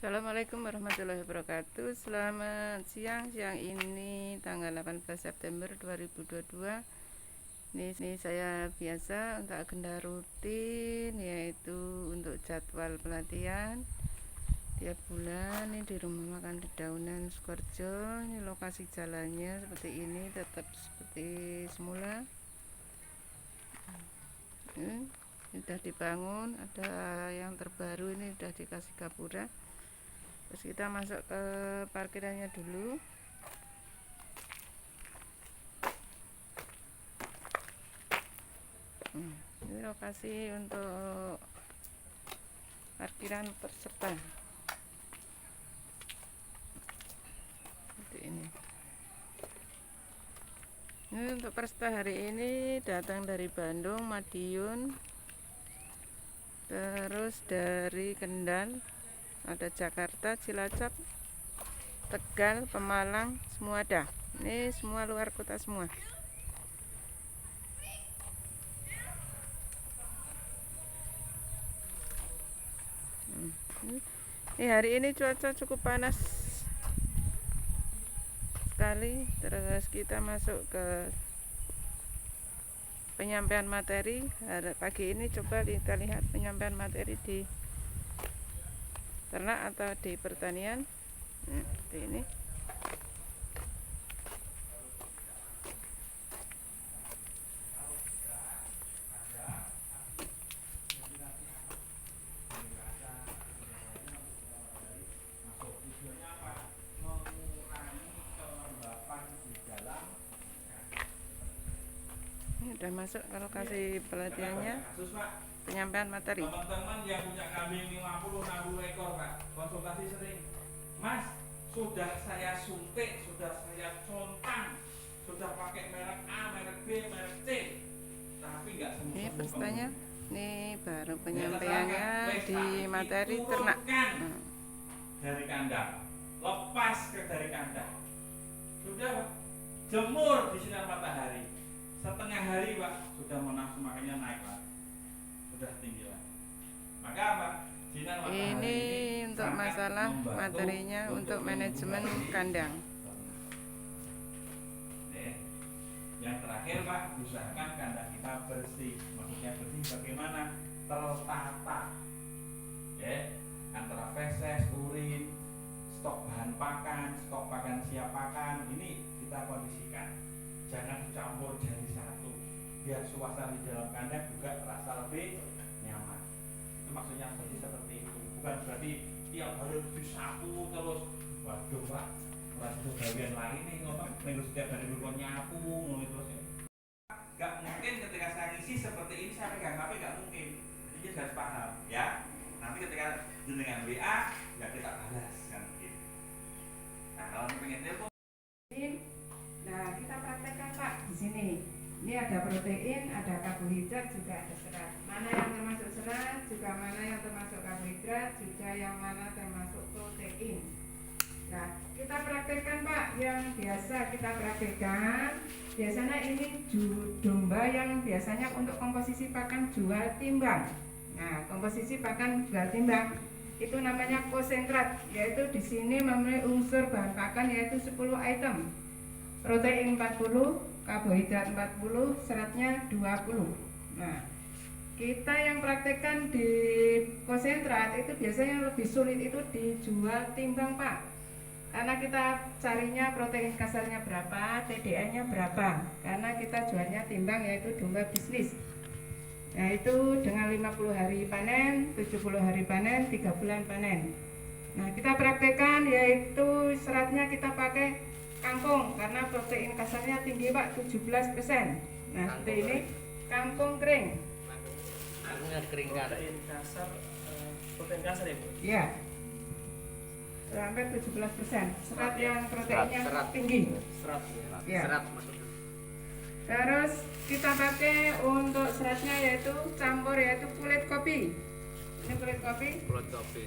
Assalamualaikum warahmatullahi wabarakatuh. Selamat siang. Siang ini tanggal 18 September 2022. Ini saya biasa untuk agenda rutin, yaitu untuk jadwal pelatihan tiap bulan. Ini di rumah makan Dedaunan Sukoharjo. Ini lokasi jalannya seperti ini, tetap seperti semula. Ini sudah dibangun, ada yang terbaru, ini sudah dikasih gapura. Terus kita masuk ke parkirannya dulu. Ini lokasi untuk parkiran peserta. Seperti ini. Ini untuk peserta hari ini datang dari Bandung, Madiun, terus dari Kendal, ada Jakarta, Cilacap, Tegal, Pemalang, semua ada. Ini semua luar kota semua. Ini hari ini cuaca cukup panas sekali. Terus kita masuk ke penyampaian materi. Pagi ini coba kita lihat penyampaian materi di ternak atau di pertanian. Seperti ini. Ini udah masuk ke lokasi pelatihannya, penyampaian materi. Teman-teman yang punya kambing 50-60 ekor Pak, konsultasi sering, Mas, sudah saya suntik, sudah saya contang, sudah pakai merek A, merek B, merek C, tapi nggak sembuh. Ini pesertanya, ini baru penyampaiannya di materi ternak. Dari kandang, lepas dari kandang, sudah jemur di sinar matahari, setengah hari Pak, sudah nafsu makannya naik Pak, sudah tinggi lah. Maka apa? Sinar matahari ini untuk masalah materinya untuk manajemen kandang. Yang terakhir Pak, usahakan kandang kita bersih. Maksudnya bersih bagaimana? Tertata, ya, antara feses, urin, stok bahan pakan, stok pakan siap pakan, ini kita kondisikan. Jangan dicampur jadi satu, biar suasana di dalam kandang juga terasa lebih nyaman. Itu maksudnya seperti itu. Bukan berarti tiap hari disapu terus. Waduh Pak, itu bagian lain nih ngomong minggu setiap hari berkon nyapu ngomong terus ya. Gak mungkin ketika saya ngisi seperti ini saya pegang HP, gak mungkin. Jadi harus paham ya. Nanti ketika dengan WA ya kita balas kan gitu. Nah kalau pengen telepon, nah kita praktekkan Pak di sini. Ini ada protein, ada karbohidrat, juga ada serat. Mana yang termasuk serat, juga mana yang termasuk karbohidrat, juga yang mana termasuk protein. Nah, kita praktekkan Pak, yang biasa kita praktekkan. Biasanya ini domba yang biasanya untuk komposisi pakan jual timbang. Nah, komposisi pakan jual timbang itu namanya konsentrat, yaitu di sini memenuhi unsur bahan pakan yaitu 10 item. Protein 40, karbohidrat 40, seratnya 20. Nah, kita yang praktekkan di konsentrat itu biasanya lebih sulit itu dijual timbang Pak. Karena kita carinya protein kasarnya berapa, TDN-nya berapa. Karena kita jualnya timbang yaitu domba bisnis. Nah, itu dengan 50 hari panen, 70 hari panen, 3 bulan panen. Nah, kita praktekkan yaitu seratnya kita pakai kangkung karena protein kasarnya tinggi Pak, 17%. Nah, seperti ini kangkung kering. Kangkung kering kan? Protein kasar ya Bu? Iya. Sampai 17%. Serat yang proteinnya tinggi. Serat ya. Serat maksudnya. Terus kita pakai untuk seratnya yaitu campur yaitu kulit kopi. Ini kulit kopi. Kulit kopi.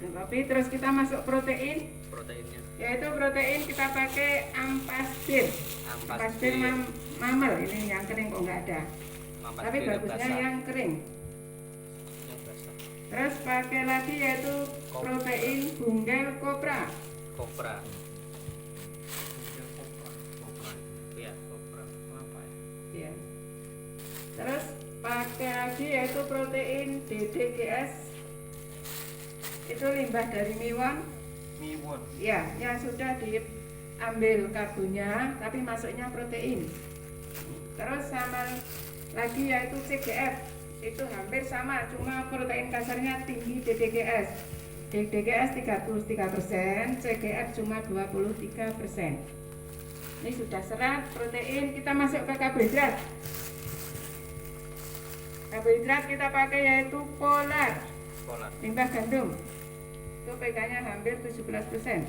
Kulit kopi. Terus kita masuk protein. Proteinnya. Yaitu protein kita pakai ampasdir. Ampasdir mamel ini yang kering kok nggak ada. Tapi bagusnya yang kering. Yang basah. Terus pakai lagi yaitu protein bungkel kopra. Kopra. Kopra. Iya, kopra. Apa ya? Ya. Terus pakai lagi yaitu protein DDGS. Itu limbah dari miwon. Miwon. Ya, yang sudah diambil karbonnya tapi masuknya protein. Terus sama lagi yaitu CGF. Itu hampir sama, cuma protein kasarnya tinggi DDGS. DDGS 33%, CGF cuma 23%. Ini sudah serat, protein, kita masuk ke karbohidrat. Karbohidrat kita pakai yaitu polar, Polar. limbah gandum. Itu pH-nya hampir 17%.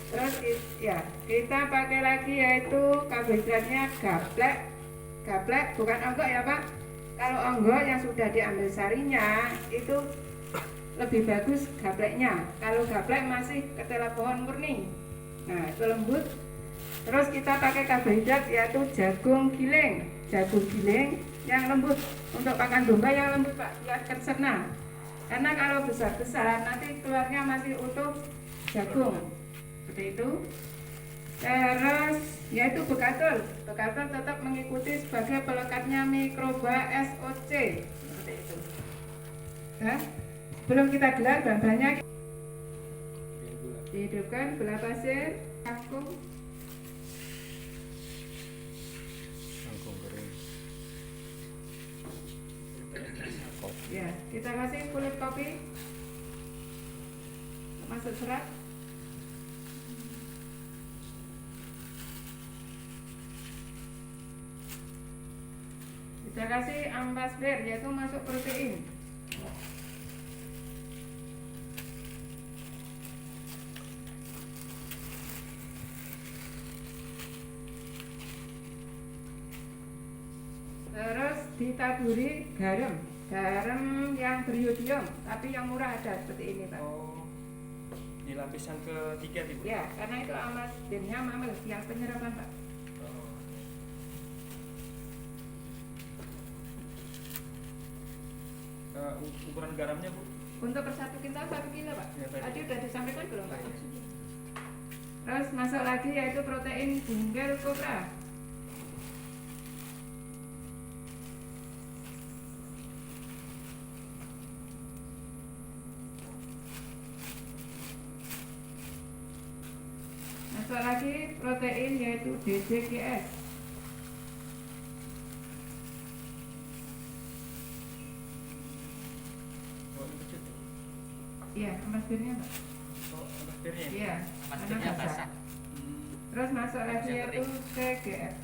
Terus ya, kita pakai lagi yaitu karbohidratnya gaplek. Gaplek bukan onggok ya Pak. Kalau onggok yang sudah diambil sarinya itu lebih bagus gapleknya. Kalau gaplek masih ketela pohon murni. Nah, itu lembut. Terus kita pakai karbohidrat yaitu jagung giling. Jagung giling yang lembut. Untuk pakan domba yang lembut Pak, biar tercerna. Karena kalau besar-besar nanti keluarnya masih utuh jagung. Seperti itu. Terus yaitu bekatul. Bekatul tetap mengikuti sebagai pelekatnya mikroba SOC. Seperti itu. Nah, sebelum kita gelar bahan-bahannya dihidupkan gula pasir, kangkung, kering. ya kita kasih kulit kopi, masuk serat. Kita kasih ampas ber, yaitu masuk protein. Terus ditaburi garam, garam yang beriodium, tapi yang murah ada seperti ini Pak. Oh, di lapisan ketiga Ibu. Ya, karena itu ampas bernya mamel yang penyerapan Pak. Oh. Ukuran garamnya Bu? Untuk per 1 kintal 1 kilo Pak. Ya, tadi. Tadi udah disampaikan belum Pak? Ya. Terus masuk lagi yaitu protein bungkel kopra. Masuk lagi protein yaitu DDGS. Oh, ini kecil. Iya, ampas birnya Pak. Oh, akhirnya. Iya, Ampas karena birnya basah. basah. Terus masuk lagi Yang yaitu kering. CGF.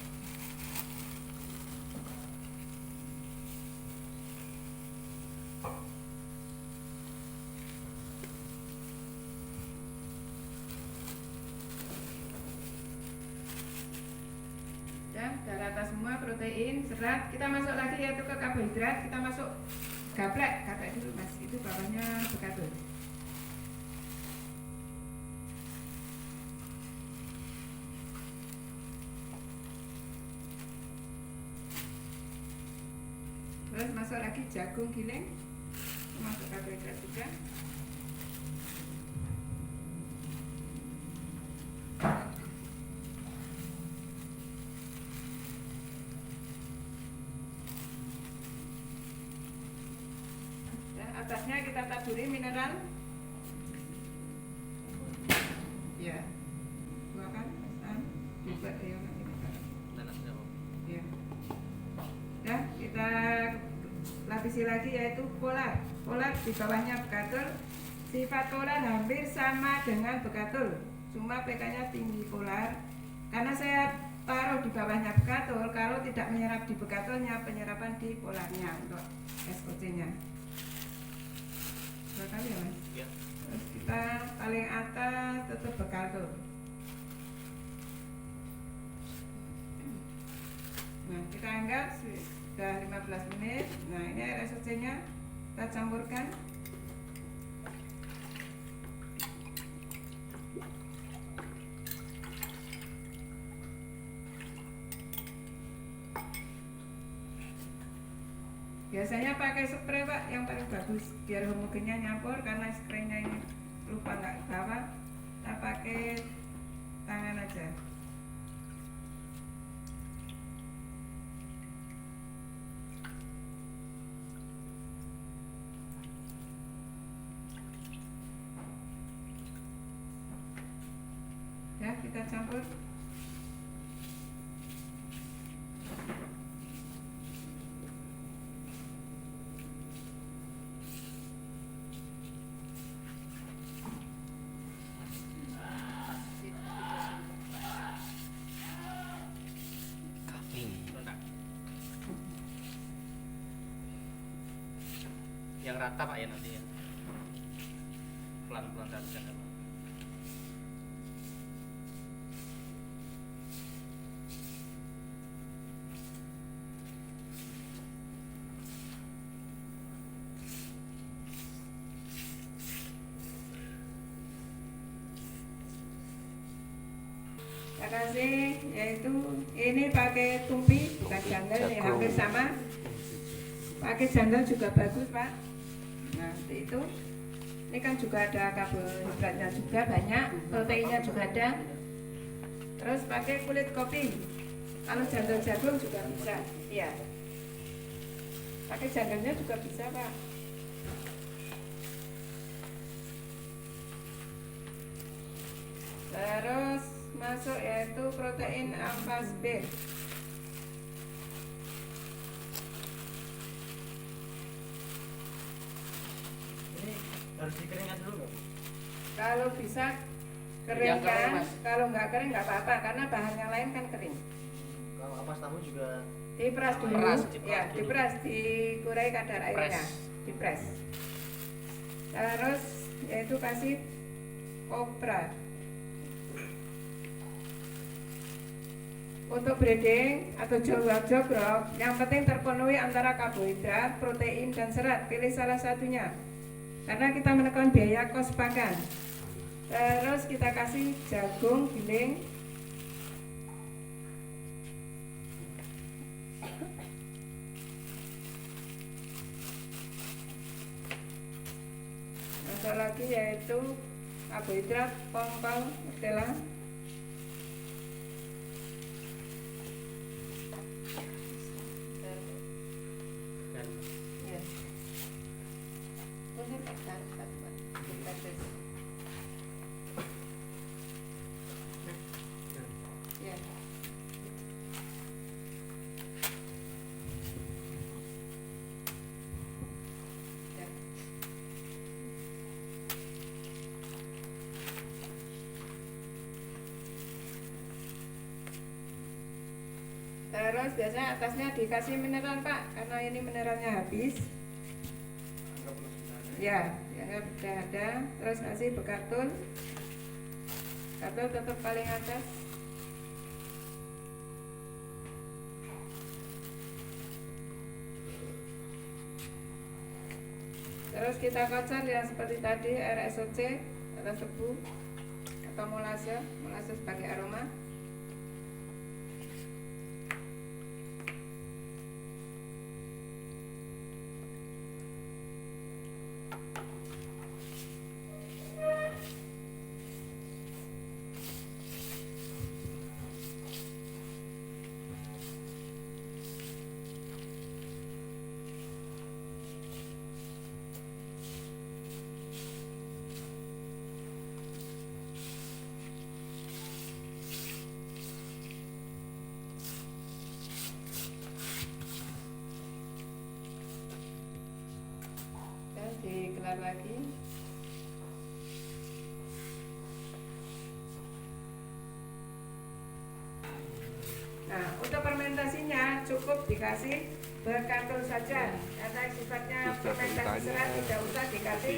Ya, dari atas semua protein, serat. Kita masuk lagi yaitu ke karbohidrat. Kita masuk gaplek, gaplek dulu Mas. Itu bawahnya bekatul. Terus masuk lagi jagung giling, masuk karbohidrat juga. Dan atasnya kita taburi mineral. Ya, dua kan, juga ya nanti kita. Nanasnya Bu. Ya. Ya, kita lapisi lagi yaitu polar. Polar di bawahnya bekatul. Sifat polar hampir sama dengan bekatul, cuma pK-nya tinggi polar. Karena saya taruh di bawahnya bekatul, kalau tidak menyerap di bekatulnya, penyerapan di polarnya untuk SOC-nya. Dua kali ya Mas? Ya. Terus kita paling atas tetap bekatul. Nah, kita anggap sudah 15 menit. Nah, ini air SOC-nya kita campurkan. Biasanya pakai spray Pak yang paling bagus biar homogennya nyampur, karena spraynya ini lupa nggak bawa, kita pakai tangan aja. Ya, kita campur. Yang rata Pak ya nanti ya. Pelan-pelan dan jangan. Terima kasih. Yaitu ini pakai tumpi bukan janggal, ya hampir sama. Pakai janggal juga bagus Pak. Nah, seperti itu. Ini kan juga ada karbohidratnya juga banyak, proteinnya juga ada. Terus pakai kulit kopi. Kalau janggal jagung juga bisa. Iya. Pakai janggalnya juga bisa Pak. Terus masuk yaitu protein ampas B. Harus dikeringkan dulu nggak Bu? Kalau bisa Yang keringkan, kering, Mas. kalau nggak kering nggak apa-apa karena bahan yang lain kan kering. Kalau ampas tahu juga Diperas dulu, Diperas ya dulu. diperas, dikurai kadar airnya, Press. dipres. Terus yaitu kasih kopra. Untuk breading atau jogrok, yang penting terpenuhi antara karbohidrat, protein, dan serat. Pilih salah satunya. Karena kita menekan biaya kos pakan. Terus kita kasih jagung giling. Masuk lagi yaitu karbohidrat, pongpong, Nutella. dan Ya. Ini taruh satu, Pak. Kita tes. Ya. Ya. Terus biasanya atasnya dikasih mineral Pak, karena ini mineralnya habis. Ya, yang sudah ada. Terus kasih bekatul. Bekatul tetap paling atas. Terus kita kocor yang seperti tadi, air SOC atau tebu atau molase sebagai aroma. Dan dikelar lagi. Nah, untuk fermentasinya cukup dikasih bekatul saja, karena sifatnya fermentasi serat, tidak usah dikasih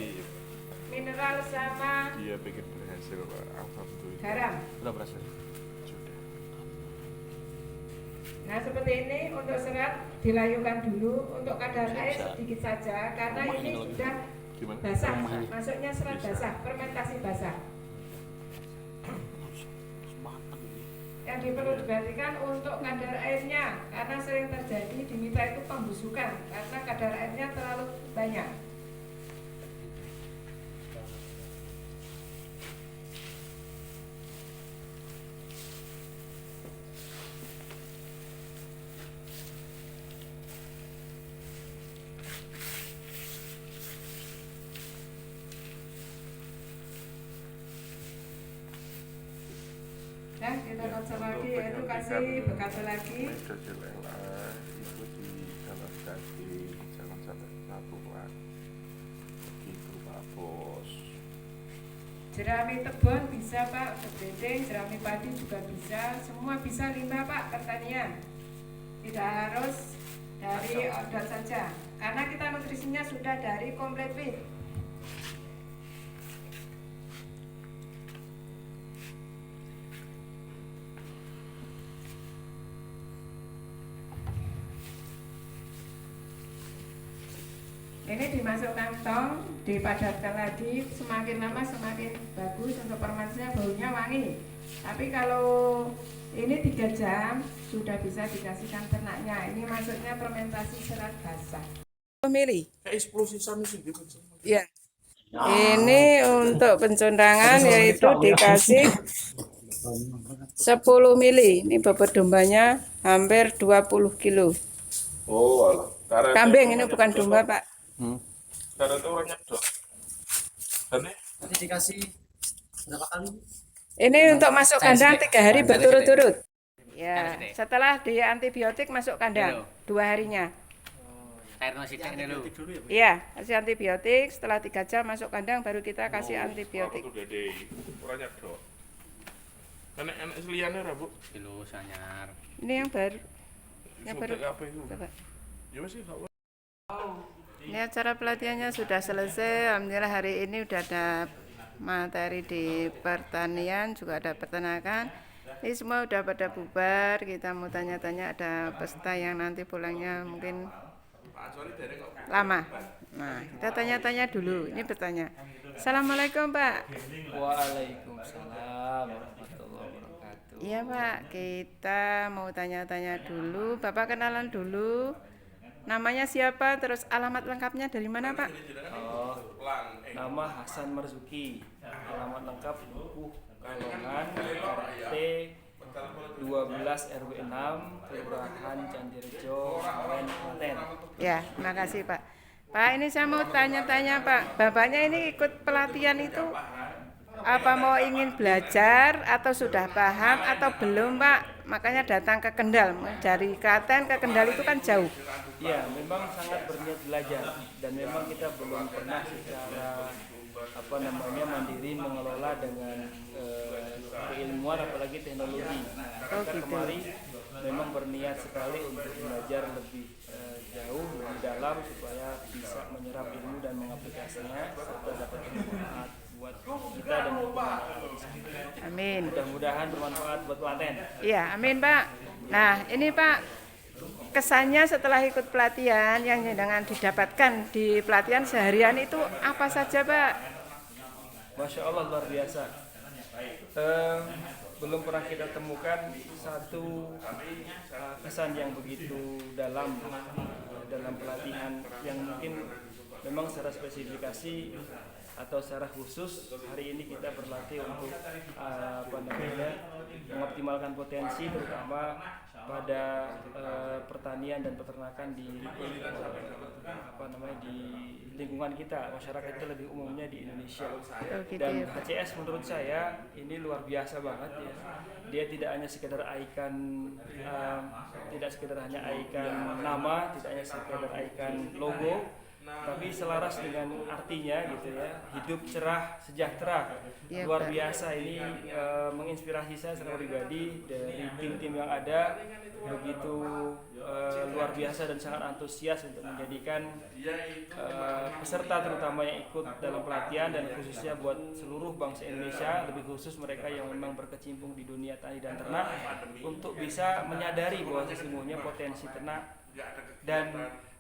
mineral sama Dia bikin berhasil Pak, alhamdulillah. garam. udah berhasil. Sudah. Nah, seperti ini untuk serat dilayukan dulu, untuk kadar air sedikit saja, karena ini sudah Gimana? basah, masuknya serat basah, fermentasi basah. Yang perlu diperhatikan untuk kadar airnya, karena sering terjadi di mitra itu pembusukan karena kadar airnya terlalu banyak. Dan kita konsol lagi, yaitu kasih bekas lagi. Meja jelek itu di dalam daging, jangan sampai satuan. Begitu Pak Bos. Jerami tebon bisa Pak, bedeng, jerami padi juga bisa, semua bisa limbah Pak pertanian. Tidak harus dari odol saja, karena kita nutrisinya sudah dari Complete Feed. Ini dimasukkan tong, dipadatkan lagi, semakin lama semakin bagus untuk fermentasinya, baunya wangi. Tapi kalau ini 3 jam sudah bisa dikasihkan ternaknya. Ini maksudnya fermentasi serat basah. Milih. Ya. Ini untuk pencondangan yaitu dikasih 10 mili. Ini bobot dombanya hampir 20 kilo. Oh, alah. Kambing ini bukan domba Pak. Karena itu orangnya dok. Nanti dikasih berapa kali? Ini untuk masuk kandang 3 hari berturut-turut. Ya, setelah di antibiotik masuk kandang 2 harinya. Air nasi dulu. Iya, kasih antibiotik. Setelah 3 jam masuk kandang baru kita kasih antibiotik. Itu dede, orangnya dok. Enak seliannya lah Bu. Kilo sanyar. Ini yang baru. Yang baru. Suntik apa itu? Coba. Ya masih tahu. Ini acara pelatihannya sudah selesai. Alhamdulillah hari ini sudah ada materi di pertanian, juga ada peternakan. Ini semua sudah pada bubar. Kita mau tanya-tanya, ada peserta yang nanti pulangnya mungkin lama. Nah, kita tanya-tanya dulu. Ini bertanya. Assalamualaikum Pak. Waalaikumsalam warahmatullahi wabarakatuh. Iya Pak, kita mau tanya-tanya dulu. Bapak kenalan dulu. Namanya siapa, terus alamat lengkapnya dari mana Pak? Oh, nama Hasan Marzuki. Alamat lengkap Dukuh Kalongan, RT 12 RW 6, Kelurahan Candirejo, Klaten. Ya, terima kasih Pak. Pak, ini saya mau tanya-tanya Pak. Bapaknya ini ikut pelatihan itu apa mau ingin belajar atau sudah paham atau belum Pak? Makanya datang ke Kendal. Dari Klaten ke Kendal itu kan jauh. Ya, memang sangat berniat belajar dan memang kita belum pernah secara mandiri mengelola dengan keilmuan apalagi teknologi. Nah, kita gitu. kemarin memang berniat sekali untuk belajar lebih jauh, lebih dalam supaya bisa menyerap ilmu dan mengaplikasinya serta dapat bermanfaat buat kita dan lingkungan. Amin. Mudah-mudahan bermanfaat buat Klaten. Iya, amin Pak. Nah, ini Pak, kesannya setelah ikut pelatihan yang dengan didapatkan di pelatihan seharian itu apa saja Pak? Masya Allah luar biasa. Belum pernah kita temukan satu kesan yang begitu dalam pelatihan yang mungkin memang secara spesifikasi atau secara khusus hari ini kita berlatih untuk mengoptimalkan potensi terutama pada pertanian dan peternakan di di lingkungan kita, masyarakat kita lebih umumnya di Indonesia. Dan HCS menurut saya ini luar biasa banget ya. Dia tidak hanya sekedar ikon, tidak sekedar hanya ikon nama, tidak hanya sekedar ikon logo, tapi selaras dengan artinya gitu ya, hidup cerah sejahtera. Luar biasa ini menginspirasi saya secara pribadi dari tim-tim yang ada begitu luar biasa dan sangat antusias untuk menjadikan peserta terutama yang ikut dalam pelatihan dan khususnya buat seluruh bangsa Indonesia, lebih khusus mereka yang memang berkecimpung di dunia tani dan ternak untuk bisa menyadari bahwa sesungguhnya potensi ternak dan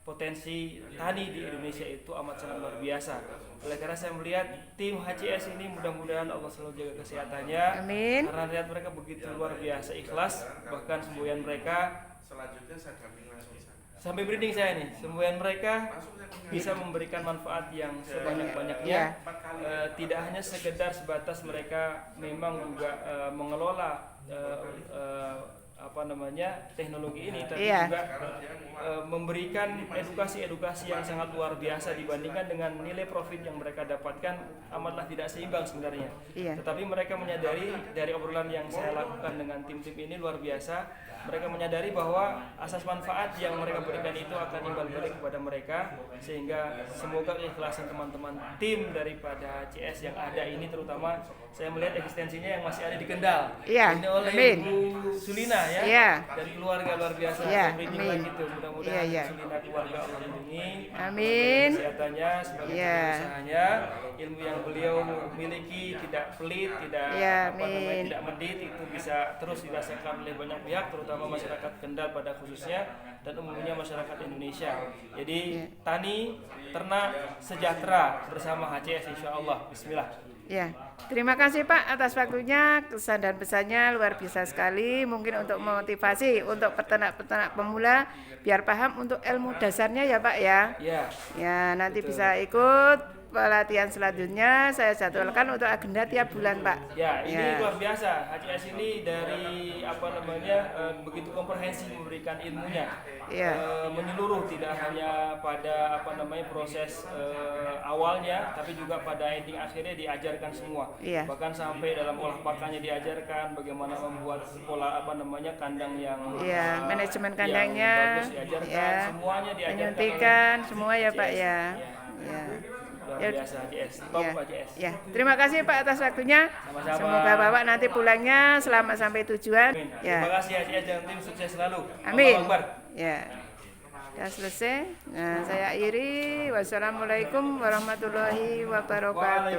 potensi tani di Indonesia itu amat sangat luar biasa. Oleh karena saya melihat tim HCS ini mudah-mudahan Allah selalu jaga kesehatannya. Amin. Karena lihat mereka begitu luar biasa ikhlas, bahkan semboyan mereka Selanjutnya saya dampingi langsung sana. sampai merinding saya nih, semboyan mereka bisa memberikan manfaat yang sebanyak-banyaknya. Tidak hanya sekedar sebatas mereka memang juga mengelola teknologi ini, tapi Iya. juga memberikan edukasi yang sangat luar biasa dibandingkan dengan nilai profit yang mereka dapatkan amatlah tidak seimbang sebenarnya. Iya. Tetapi mereka menyadari dari obrolan yang saya lakukan dengan tim-tim ini luar biasa. Mereka menyadari bahwa asas manfaat yang mereka berikan itu akan imbal balik kepada mereka, sehingga semoga keikhlasan teman-teman tim daripada CS yang ada ini, terutama saya melihat eksistensinya yang masih ada di Kendal. Iya, Ini oleh amin. Ibu Sulina ya, Iya. dan keluarga luar biasa. Iya, Merinding amin. lagi tuh. Mudah-mudahan Iya, iya. Sulina keluarga Allah lindungi. Amin. Kesehatannya sebagai Iya. usahanya, ilmu yang beliau miliki tidak pelit, tidak Iya, amin. tidak medit, itu bisa terus dirasakan oleh banyak pihak, terutama masyarakat Kendal pada khususnya dan umumnya masyarakat Indonesia. Jadi Iya. tani, ternak, sejahtera bersama HCS insya Allah. Bismillah. Ya, terima kasih Pak atas waktunya, kesan dan pesannya luar biasa sekali. Mungkin untuk motivasi untuk peternak-peternak pemula biar paham untuk ilmu dasarnya ya Pak ya. Ya. Ya, nanti bisa ikut pelatihan selanjutnya. Saya jadwalkan untuk agenda tiap bulan Pak. Ya, ini Ya. luar biasa. HCS ini dari begitu komprehensif memberikan ilmunya, Iya. menyeluruh, tidak hanya pada proses awalnya, tapi juga pada ending akhirnya diajarkan semua. Iya. Bahkan sampai dalam olah pakannya diajarkan bagaimana membuat pola kandang yang Iya, manajemen yang kandangnya, bagus diajarkan, ya, semuanya diajarkan. menyuntikan, oleh semua ya Pak HCS. ya. Ya. Ya. Luar Ya. biasa HCS. Top Ya, HCS. ya. Terima kasih Pak atas waktunya. Sama-sama. Semoga Bapak nanti pulangnya selamat sampai tujuan. Amin. Ya. Terima kasih HCS dan tim, sukses selalu. Amin. Allahu Akbar. Ya. Sudah selesai. Nah, saya akhiri. Wassalamualaikum warahmatullahi wabarakatuh.